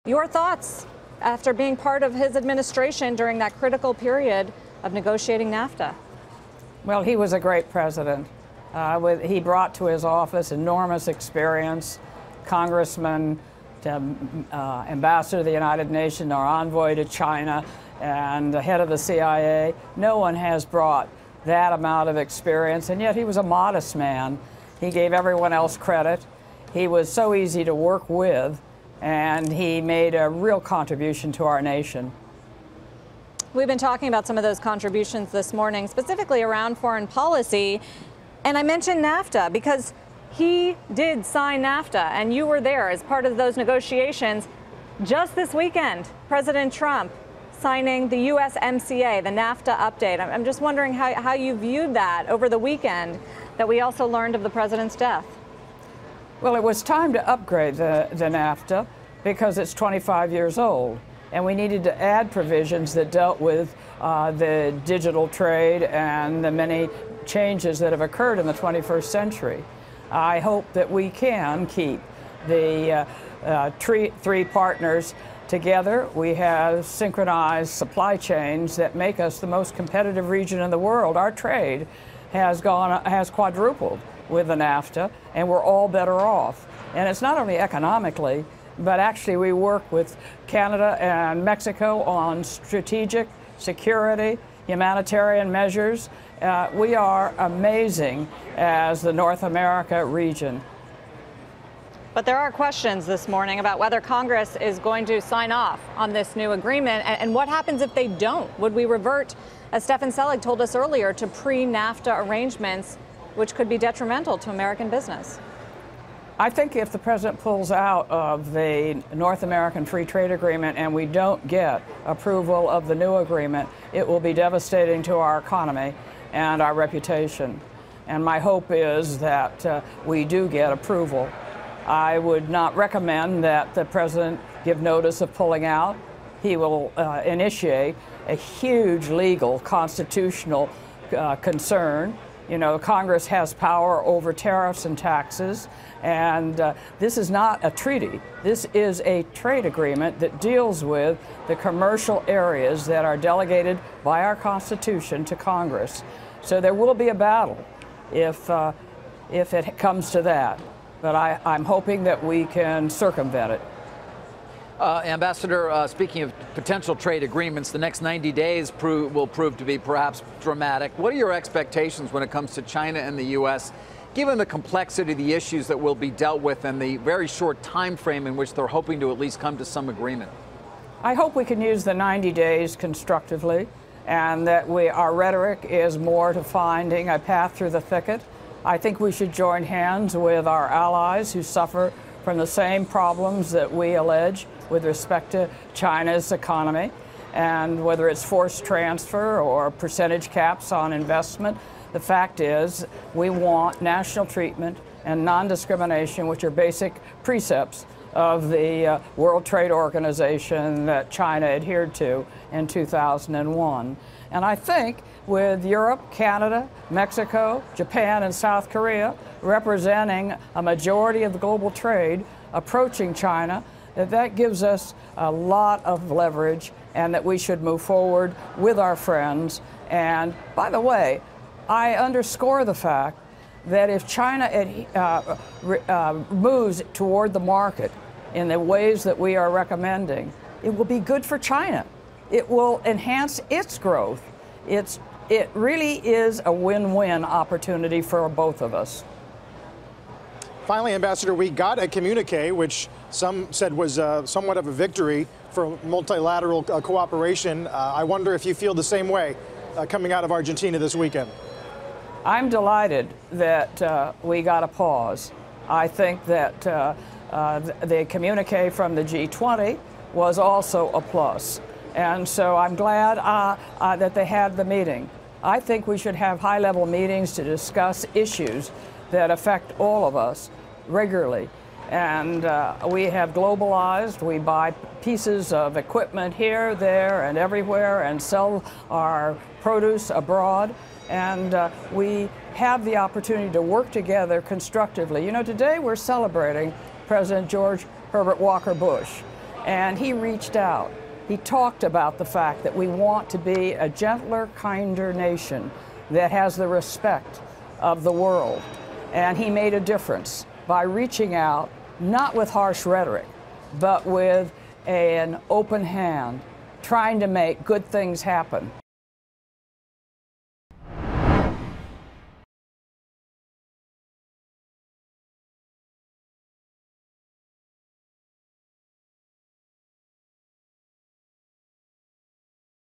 Your thoughts after being part of his administration during that critical period of negotiating NAFTA? Well, he was a great president. He brought to his office enormous experience, congressman, ambassador to the United Nations, our envoy to China, and the head of the CIA. No one has brought that amount of experience, and yet he was a modest man. He gave everyone else credit. He was so easy to work with, and he made a real contribution to our nation. We've been talking about some of those contributions this morning, specifically around foreign policy. And I mentioned NAFTA because he did sign NAFTA, and you were there as part of those negotiations. Just this weekend, President Trump signing the USMCA, the NAFTA update. I'm just wondering how you viewed that over the weekend that we also learned of the president's death. Well, it was time to upgrade the NAFTA because it's 25 years old, and we needed to add provisions that dealt with the digital trade and the many changes that have occurred in the 21st century. I hope that we can keep the three partners together. We have synchronized supply chains that make us the most competitive region in the world. Our trade has quadrupled with the NAFTA, and we're all better off. And it's not only economically, but actually we work with Canada and Mexico on strategic security, humanitarian measures. We are amazing as the North America region. But there are questions this morning about whether Congress is going to sign off on this new agreement, and what happens if they don't? Would we revert, as Stefan Selig told us earlier, to pre-NAFTA arrangements, which could be detrimental to American business? I think if the president pulls out of the North American Free Trade Agreement and we don't get approval of the new agreement, it will be devastating to our economy and our reputation. And my hope is that we do get approval. I would not recommend that the president give notice of pulling out. He will initiate a huge legal, constitutional concern. You know, Congress has power over tariffs and taxes, and this is not a treaty. This is a trade agreement that deals with the commercial areas that are delegated by our Constitution to Congress. So there will be a battle if it comes to that. But I'm hoping that we can circumvent it. Ambassador, speaking of potential trade agreements, the next 90 days will prove to be perhaps dramatic. What are your expectations when it comes to China and the U.S., given the complexity of the issues that will be dealt with and the very short time frame in which they're hoping to at least come to some agreement? I hope we can use the 90 days constructively, and that our rhetoric is more to finding a path through the thicket. I think we should join hands with our allies who suffer from the same problems that we allege with respect to China's economy, and whether it's forced transfer or percentage caps on investment. The fact is we want national treatment and non-discrimination, which are basic precepts of the World Trade Organization that China adhered to in 2001. And I think with Europe, Canada, Mexico, Japan, and South Korea representing a majority of the global trade approaching China, that gives us a lot of leverage, and that we should move forward with our friends. And by the way, I underscore the fact that if China moves toward the market in the ways that we are recommending, it will be good for China. It will enhance its growth. It really is a win-win opportunity for both of us. Finally, Ambassador, we got a communique, which some said was somewhat of a victory for multilateral cooperation. I wonder if you feel the same way coming out of Argentina this weekend. I'm delighted that we got a pause. I think that the communique from the G20 was also a plus. And so I'm glad that they had the meeting. I think we should have high-level meetings to discuss issues that affect all of us regularly. And we have globalized. We buy pieces of equipment here, there, and everywhere and sell our produce abroad. And we have the opportunity to work together constructively. You know, today we're celebrating President George Herbert Walker Bush. And he reached out. He talked about the fact that we want to be a gentler, kinder nation that has the respect of the world. And he made a difference by reaching out, not with harsh rhetoric, but with an open hand, trying to make good things happen.